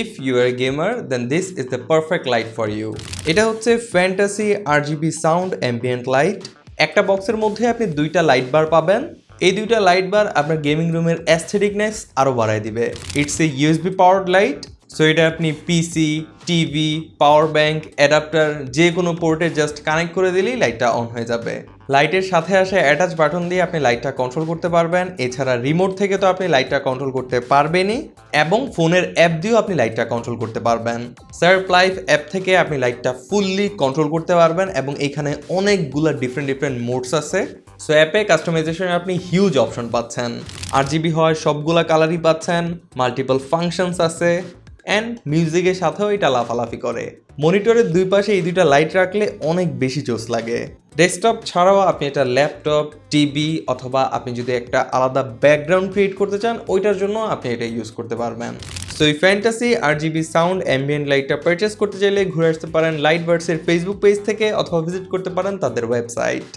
If you are gamer then this is the perfect light for you. এটা হচ্ছে fantasy RGB sound ambient light. একটা বক্সের মধ্যে আপনি দুইটা লাইট বার পাবেন। এই দুইটা লাইট বার আপনার গেমিং রুমের অ্যাস্থেটিকনেস আরও বাড়ায় দিবে। It's a USB powered light. So এটা আপনি পিসি, টিভি, পাওয়ার ব্যাংক, অ্যাডাপ্টার যে কোনো পোর্টে জাস্ট কানেক্ট করে দিলেই লাইটটা অন হয়ে যাবে। লাইটের সাথে আসে অ্যাটাচ বাটন দিয়ে আপনি লাইটটা কন্ট্রোল করতে পারবেন। এছাড়া রিমোট থেকে তো আপনি লাইটটা কন্ট্রোল করতে পারবেনই, এবং ফোনের অ্যাপ দিয়েও আপনি লাইটটা কন্ট্রোল করতে পারবেন। সার্ভ লাইফ অ্যাপ থেকে আপনি লাইটটা ফুললি কন্ট্রোল করতে পারবেন, এবং এখানে অনেকগুলো ডিফারেন্ট মোডস আছে। সো অ্যাপে কাস্টমাইজেশনে আপনি হিউজ অপশন পাচ্ছেন। RGB হয় সবগুলা কালারই পাচ্ছেন, মাল্টিপল ফাংশনস আছে, অ্যান্ড মিউজিকের সাথেও এটা লাফালাফি করে। মনিটরের দুই পাশে এই দুইটা লাইট রাখলে অনেক বেশি জোস লাগে। ডেস্কটপ ছাড়াও আপনি এটা ল্যাপটপ, টিভি, অথবা আপনি যদি একটা আলাদা ব্যাকগ্রাউন্ড ক্রিয়েট করতে চান ওইটার জন্য আপনি এটা ইউজ করতে পারবেন। সো এই ফ্যান্টাসি RGB সাউন্ড অ্যাম্বিয়েন্ট লাইটটা পারচেস করতে চাইলে ঘুরে আসতে পারেন লাইটবার্ডসের ফেসবুক পেজ থেকে, অথবা ভিজিট করতে পারেন তাদের ওয়েবসাইট।